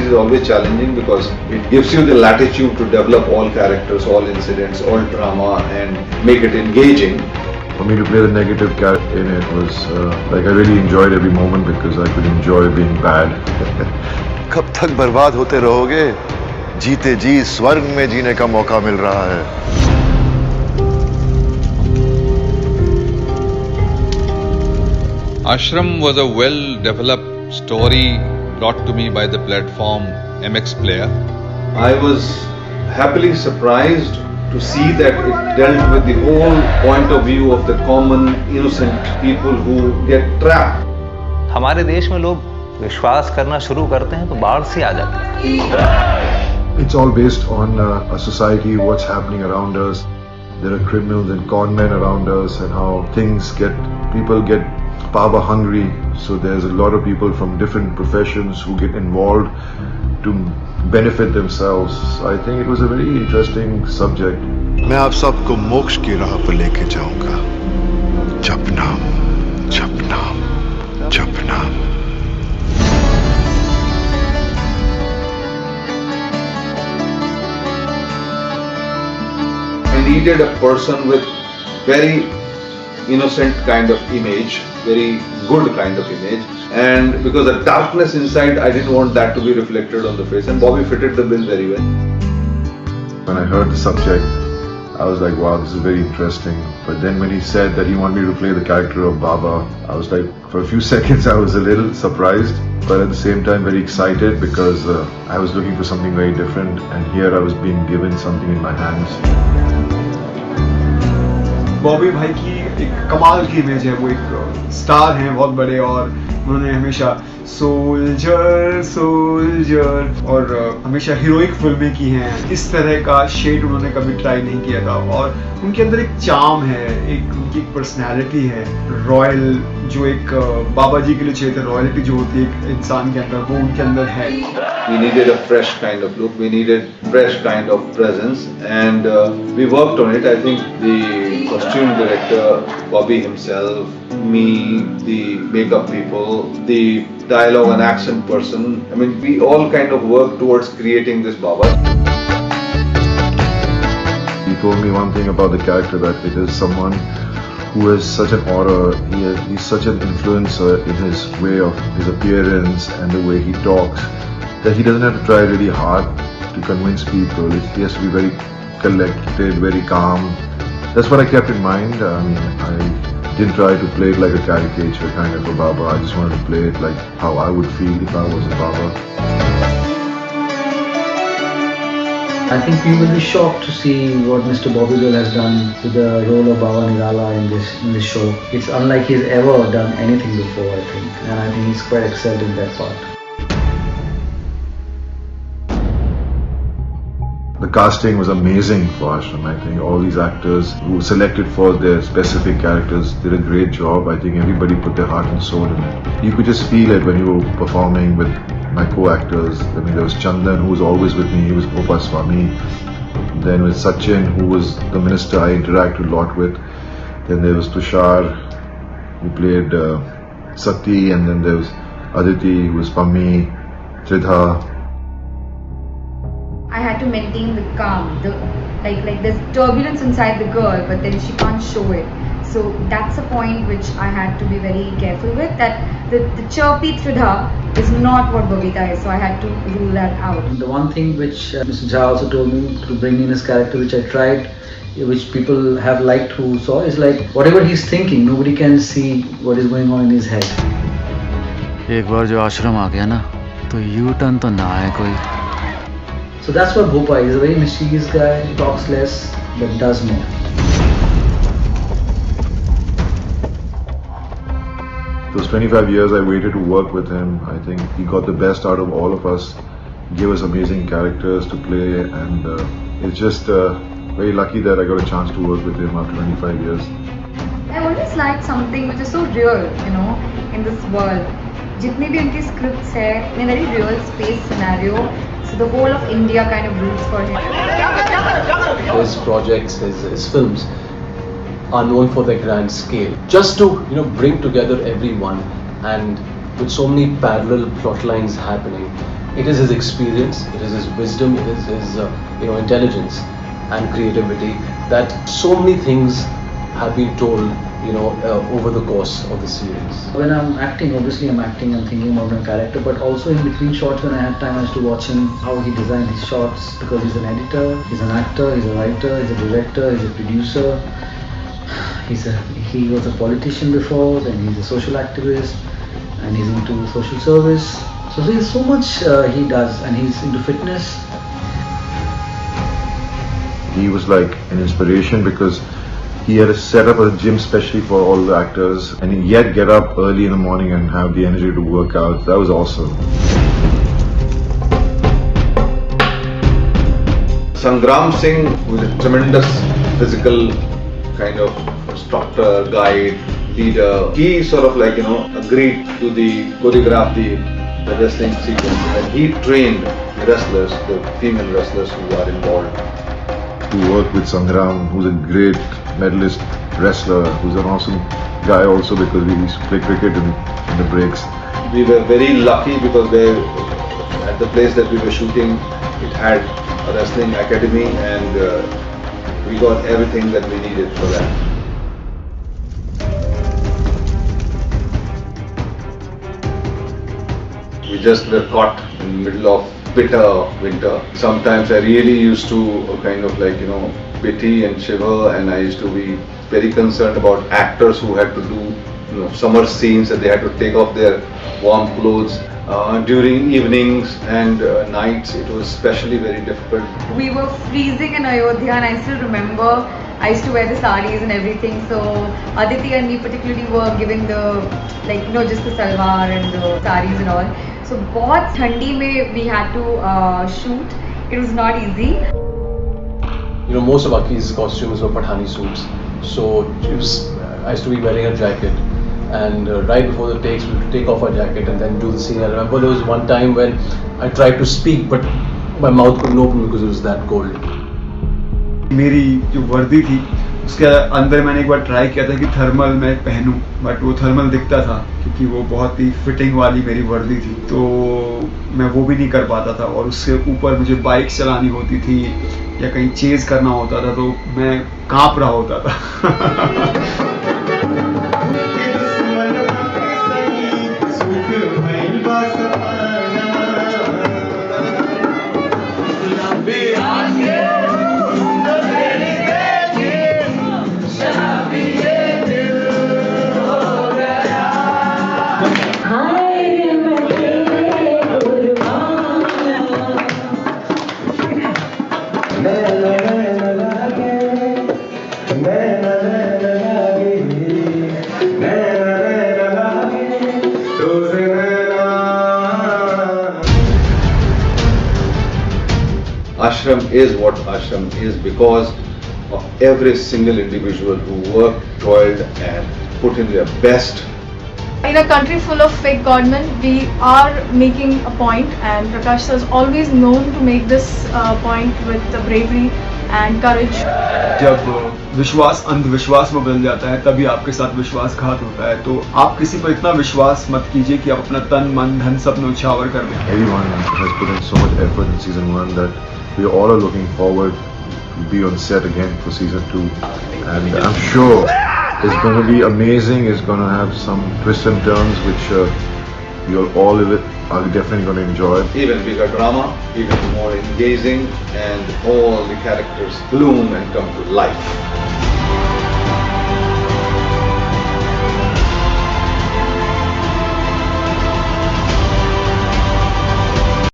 is always challenging because it gives you the latitude to develop all characters, all incidents, all drama and make it engaging. For me to play the negative character in it was like I really enjoyed every moment because I could enjoy being bad. कब तक बर्बाद होते रहोगे? जीते जी स्वर्ग में जीने का मौका मिल रहा है. Ashram was a well-developed story brought to me by the platform MX Player. I was happily surprised to see that it dealt with the whole point of view of the common innocent people who get trapped. हमारे देश में लोग विश्वास करना शुरू करते हैं तो बाढ़ से आ जाते हैं. It's all based on a society, what's happening around us. There are criminals and con men around us and how people get power hungry. So there's a lot of people from different professions who get involved to benefit themselves. I think it was a very interesting subject. मैं आप सबको मोक्ष की राह पर लेके जाऊंगा. जप नाम, जप नाम, जप नाम. I needed a person with very innocent kind of image, very good kind of image, and because the darkness inside, I didn't want that to be reflected on the face, and Bobby fitted the bill very well. When I heard the subject, I was like, wow, this is very interesting. But then when he said that he wanted me to play the character of Baba, I was like, for a few seconds I was a little surprised, but at the same time very excited because I was looking for something very different, and here I was being given something in my hands. Bobby भाई की एक कमाल की image है. वो एक star हैं बहुत बड़े और उन्होंने हमेशा सोल्जर सोल्जर और हमेशा हीरोइक फिल्में की हैं. इस तरह का शेड उन्होंने कभी ट्राई नहीं किया था और उनके अंदर एक चार्म है, एक उनकी एक पर्सनैलिटी है. रॉयल जो एक बाबा जी के लिए चाहिए था, रॉयल्टी जो होती है एक इंसान के अंदर, वो उनके अंदर है. We needed a fresh kind of look, we needed fresh kind of presence, and we worked on it. I think the costume director, Bobby himself, me, the makeup people, the dialogue and action person, I mean, we all kind of worked towards creating this Baba. He told me one thing about the character, that it is someone who is such an aura, he's such an influencer in his way of his appearance and the way he talks, that he doesn't have to try really hard to convince people. He has to be very collected, very calm. That's what I kept in mind. I mean, I didn't try to play it like a caricature kind of a Baba. I just wanted to play it like how I would feel if I was a Baba. I think we will be shocked to see what Mr. Bobby Deol has done with the role of Baba Nirala in this show. It's unlike he's ever done anything before, I think, and I think he's quite excelled in that part. The casting was amazing for Ashram. I think all these actors who were selected for their specific characters did a great job. I think everybody put their heart and soul in it. You could just feel it when you were performing with my co-actors. I mean, there was Chandan, who was always with me. He was Opa Swami. Then with Sachin, who was the minister I interacted a lot with. Then there was Tushar, who played Sati, and then there was Aditi, who was Pammi, Tridha. I had to maintain the calm, like there's turbulence inside the girl, but then she can't show it. So that's a point which I had to be very careful with, that the chirpy Tridha is not what Babita is, so I had to rule that out. The one thing which Mr. Jha also told me to bring in his character, which I tried, which people have liked who saw, is like whatever he's thinking, nobody can see what is going on in his head. एक बार जो आश्रम आ गया ना, तो U-turn तो ना आए कोई. So that's what Bhopa is. He's a very mischievous guy, talks less but does more. Those 25 years I waited to work with him. I think he got the best out of all of us, gave us amazing characters to play, and it's just very lucky that I got a chance to work with him after 25 years. I always liked something which is so real, in this world. जितनी भी उनकी scripts है, in a very real space scenario, so the whole of India kind of roots for him. His projects, his films are known for their grand scale. Just to bring together everyone, and with so many parallel plot lines happening, it is his experience, it is his wisdom, it is his intelligence and creativity that so many things have been told over the course of the series. When I'm acting, obviously I'm acting and thinking about my character, but also in between shots when I had time I used to watch him, how he designed his shots, because he's an editor, he's an actor, he's a writer, he's a director, he's a producer. He was a politician before, then he's a social activist, and he's into social service. So there's so much he does, and he's into fitness. He was like an inspiration because he had set up a gym specially for all the actors, and yet get up early in the morning and have the energy to work out. That was awesome. Sangram Singh was a tremendous physical kind of instructor, guide, leader. He sort of agreed to choreograph the wrestling sequence, and he trained the wrestlers, the female wrestlers who are involved. To work with Sangram, who's a great medalist wrestler, who's an awesome guy also because we used to play cricket in the breaks. We were very lucky because at the place that we were shooting, it had a wrestling academy, and we got everything that we needed for that. We just were caught in the middle of bitter winter. Sometimes I really used to pity and shiver, and I used to be very concerned about actors who had to do summer scenes, and they had to take off their warm clothes during evenings and nights. It was especially very difficult. We were freezing in Ayodhya, and I still remember I used to wear the saris and everything. So Aditi and me particularly were given the just the salwar and the saris and all. So बहुत ठंडी में we had to shoot. It was not easy. Most of Aki's costumes were Pathani suits, so I used to be wearing a jacket, and right before the takes we would take off our jacket and then do the scene. I remember there was one time when I tried to speak but my mouth couldn't open because it was that cold. मेरी जो वर्दी थी उसके अंदर मैंने एक बार try किया था कि थर्मल मैं पहनूं, बट वो थर्मल दिखता था क्योंकि वो बहुत ही फिटिंग वाली मेरी वर्दी थी, तो मैं वो भी नहीं कर पाता था। और उससे ऊपर मुझे बाइक चलानी होती थी या कहीं चेज करना होता था, तो मैं कांप रहा होता था। Ashram is what Ashram is because of every single individual who worked, toiled and put in their best. In a country full of fake godmen, we are making a point, and Prakash sir is always known to make this point with bravery and courage. जब विश्वास अंधविश्वास में बदल जाता है तभी आपके साथ विश्वासघात होता है, तो आप किसी पर इतना विश्वास मत कीजिए कि आप अपना तन मन धन सब न्यौछावर कर दें। Everyone has put in so much effort in season 1 that we all are looking forward to be on set again for season 2, and I'm sure it's going to be amazing. It's going to have some twists and turns which you'll all are definitely going to enjoy. Even bigger drama, even more engaging, and all the characters bloom and come to life.